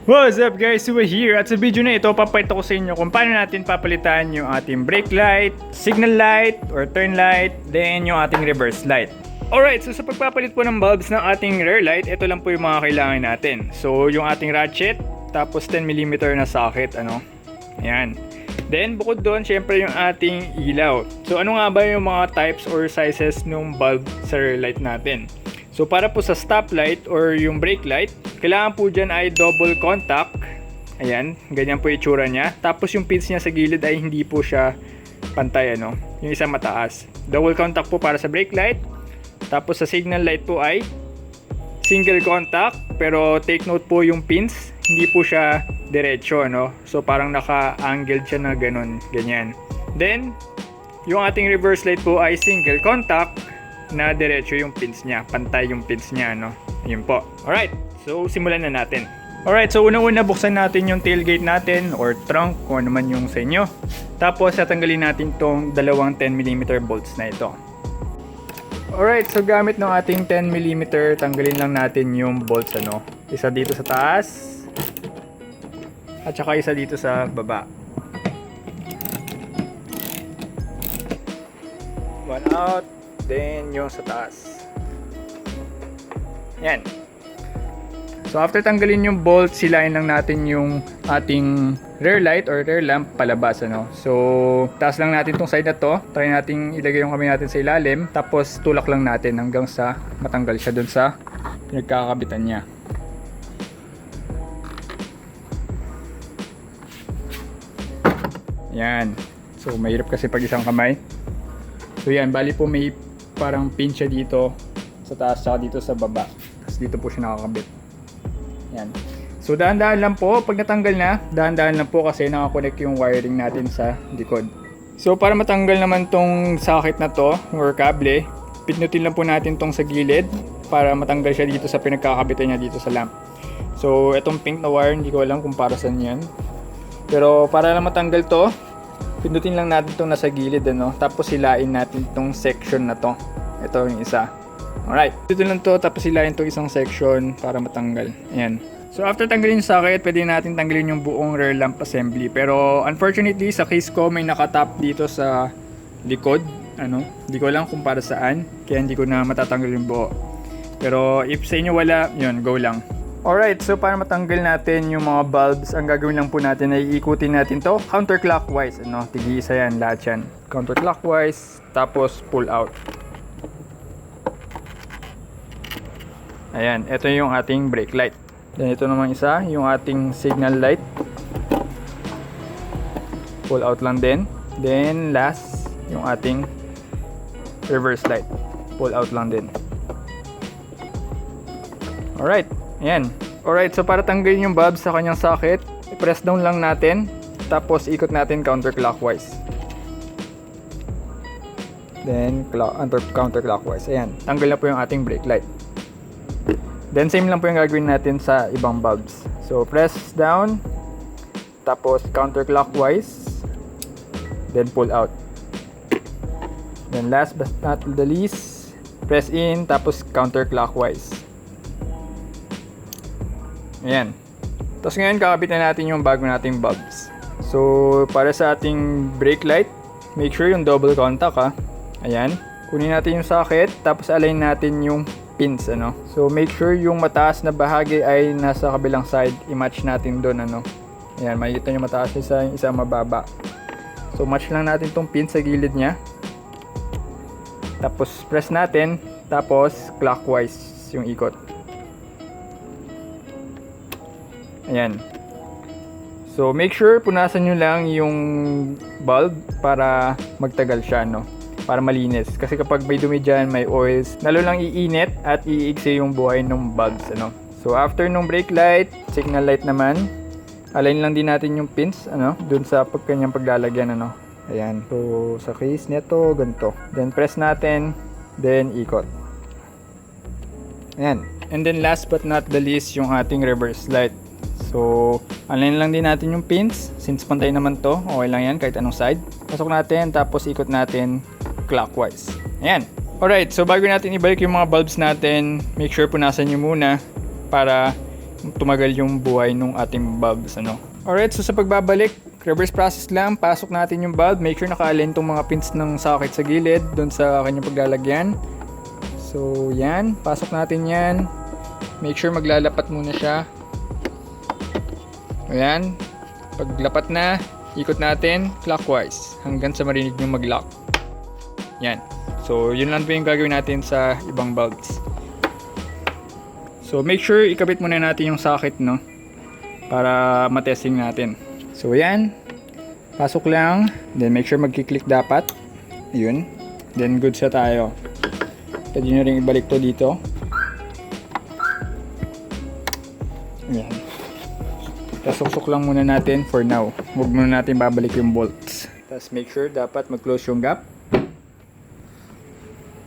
What's up guys, we're here at sa video na ito papakita ko sa inyo kung paano natin papalitan yung ating brake light, signal light or turn light, then yung ating reverse light. Alright, so sa pagpapalit po ng bulbs ng ating rear light, ito lang po yung mga kailangan natin. So yung ating ratchet, tapos 10mm na socket, ayan. Then bukod doon, syempre yung ating ilaw. So ano nga ba yung mga types or sizes ng bulb sa rear light natin? So para po sa stoplight or yung brake light, kailangan po dyan ay double contact. Ayan, ganyan po yung itsura niya. Tapos yung pins niya sa gilid ay hindi po siya pantay, yung isa mataas. Double contact po para sa brake light. Tapos sa signal light po ay single contact. Pero take note po yung pins, hindi po siya diretso, So parang naka-angled siya na ganyan. Then, yung ating reverse light po ay single contact na diretso yung pins niya, pantay yung pins niya, Yun po. Alright, so simulan na natin. Alright, so unang-una buksan natin yung tailgate natin or trunk, kung ano man yung sa inyo. Tapos tatanggalin natin tong dalawang 10mm bolts na ito. Alright, so gamit ng ating 10mm, tanggalin lang natin yung bolts, Isa dito sa taas at saka isa dito sa baba. One out, then yung sa taas. Yan. So after tanggalin yung bolt, silain lang natin yung ating rear light or rear lamp palabas, So taas lang natin tong side na to. Try nating ilagay yung kamay natin sa ilalim, tapos tulak lang natin hanggang sa matanggal siya dun sa pinagkakabitan niya. Yan. So mahirap kasi pag isang kamay. So yan, bali po may parang pin siya dito sa taas at dito sa baba. Tapos dito po siya nakakabit. Yan. So dahan-dahan lang po. Pag natanggal na, dahan-dahan lang po kasi nakakonect yung wiring natin sa likod. So para matanggal naman tong socket na to or kable, pindutin lang po natin tong sa gilid para matanggal siya dito sa pinagkakabitan niya dito sa lamp. So itong pink na wire, hindi ko alam kung para saan yan. Pero para lang matanggal to, pindutin lang natin itong nasa gilid, Tapos hilain natin itong section na to. Ito yung isa. Alright. Dito lang to, tapos hilain itong isang section para matanggal. Ayan. So after tanggalin yung socket, pwede natin tanggalin yung buong rear lamp assembly. Pero unfortunately, sa case ko, may nakatap dito sa likod. Hindi ko lang kung para saan. Kaya hindi ko na matatanggal yung buo. Pero if sa inyo wala, yun, go lang. Alright, so para matanggal natin yung mga bulbs, ang gagawin lang po natin ay ikutin natin to counterclockwise, Tig-isa yan, lahat yan. Counterclockwise, tapos pull out. Ayan, ito yung ating brake light. Then ito naman isa, yung ating signal light. Pull out lang din. Then last, yung ating reverse light. Pull out lang din. Alright. Ayan. Alright, so para tanggalin yung bulb sa kanyang socket, i-press down lang natin, tapos ikot natin counterclockwise. Then counterclockwise. Ayan, tanggal na po yung ating brake light. Then same lang po yung gagawin natin sa ibang bulbs. So press down, tapos counterclockwise, then pull out. Then last but not the least, press in, tapos counterclockwise. Ayan. Tapos ngayon kakabitan natin yung bago nating bulbs. So para sa ating brake light, make sure yung double contact Ayan. Kunin natin yung socket, tapos align natin yung pins, So make sure yung mataas na bahagi ay nasa kabilang side, i-match natin doon, Ayan, makikita nyo mataas isa, yung isa mababa. So match lang natin tong pin sa gilid niya. Tapos press natin, tapos clockwise yung ikot. Ayan. So make sure punasan nyo lang yung bulb para magtagal siya, para malinis. Kasi kapag may dumi dyan, may oils, lalo lang iinit at iigsi yung buhay ng bulbs, So after nung brake light, signal light naman, align lang din natin yung pins, dun sa kanyang paglalagyan, Ayan. So sa case nito, ganito. Then press natin, then ikot. Ayan. And then last but not the least, yung ating reverse light. So, align lang din natin yung pins. Since pantay naman to, okay lang yan kahit anong side. Pasok natin, tapos ikot natin clockwise. Ayan. Alright, so bago natin ibalik yung mga bulbs natin, make sure punasan nyo muna para tumagal yung buhay ng ating bulbs, ano. Alright, so sa pagbabalik, reverse process lang, pasok natin yung bulb. Make sure naka-align tong mga pins ng socket sa gilid doon sa kanyang paglalagyan. So yan, pasok natin yan. Make sure maglalapat muna siya. Ayan, paglapat na, ikot natin clockwise hanggang sa marinig yung mag-lock. Yan. So yun lang po yung gagawin natin sa ibang bulbs. So make sure ikabit muna natin yung socket, no, para matesting natin. So yan, pasok lang, then make sure magki-click dapat. Yun, then good siya tayo. Pwede nyo rin ibalik to dito. Yan. Tasok-sok lang muna natin for now. Huwag muna natin babalik yung bolts. Tapos make sure dapat mag-close yung gap.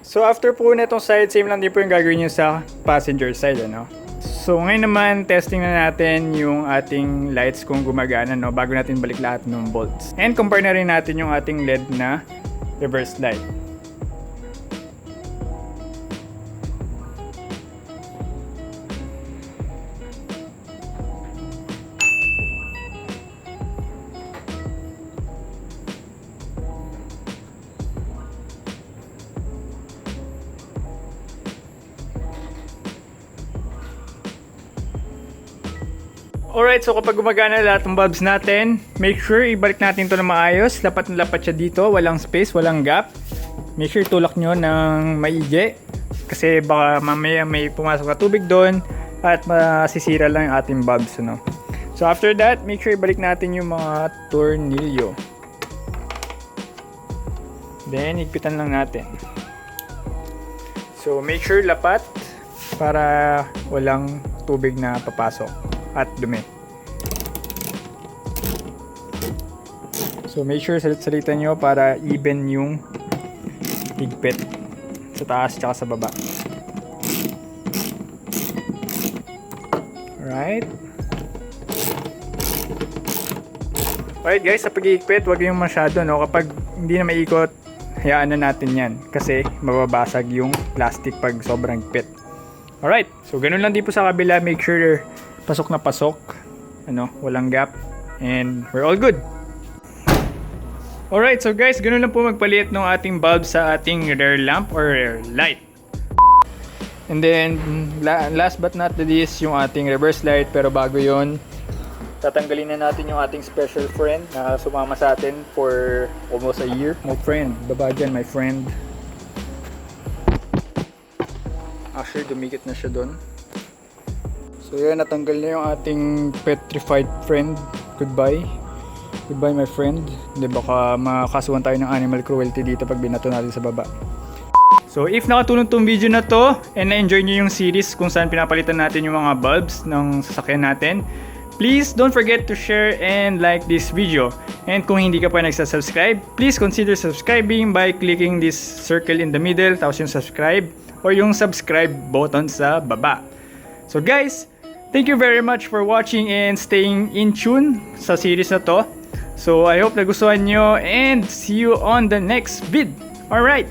So after po na itong side, same lang din po yung gagawin nyo sa passenger side, ano. So ngayon naman, testing na natin yung ating lights kung gumagana, no, bago natin balik lahat ng bolts. And compare na rin natin yung ating LED na reverse light. Alright, so kapag gumagana lahat ng bulbs natin, make sure ibalik natin ito na maayos. Lapat na lapat siya dito, walang space, walang gap. Make sure tulak nyo ng maigi, kasi baka mamaya may pumasok na tubig doon at masisira lang yung ating bulbs, no? So after that, make sure ibalik natin yung mga tornilyo. Then higpitan lang natin. So make sure lapat para walang tubig na papasok at dumi. So make sure salit-salitan nyo para even yung higpit sa taas at sa baba. Alright. Alright guys, sa pag-higpit, huwag yung masyado, no? Kapag hindi na maikot, hayaan na natin yan kasi mababasag yung plastic pag sobrang higpit. Alright, so ganun lang din po sa kabila. Make sure pasok na pasok, ano, walang gap, and we're all good. Alright, so guys, ganun lang po magpalit ng ating bulb sa ating rear lamp or rear light. And then, last but not the least, yung ating reverse light. Pero bago yon, tatanggalin na natin yung ating special friend na sumama sa atin for almost a year. My friend, baba dyan, my friend. Actually, dumikit na siya doon. So yan, natanggal na yung ating petrified friend. Goodbye. Goodbye my friend. Hindi, baka makasuhan tayo ng animal cruelty dito pag binato natin sa baba. So if nakatulong tong video na to and na-enjoy nyo yung series kung saan pinapalitan natin yung mga bulbs ng sasakyan natin, please don't forget to share and like this video. And kung hindi ka pa nagsasubscribe, please consider subscribing by clicking this circle in the middle, tapos yung subscribe or yung subscribe button sa baba. So guys, thank you very much for watching and staying in tune sa series na to. So I hope nagustuhan nyo and see you on the next vid. Alright!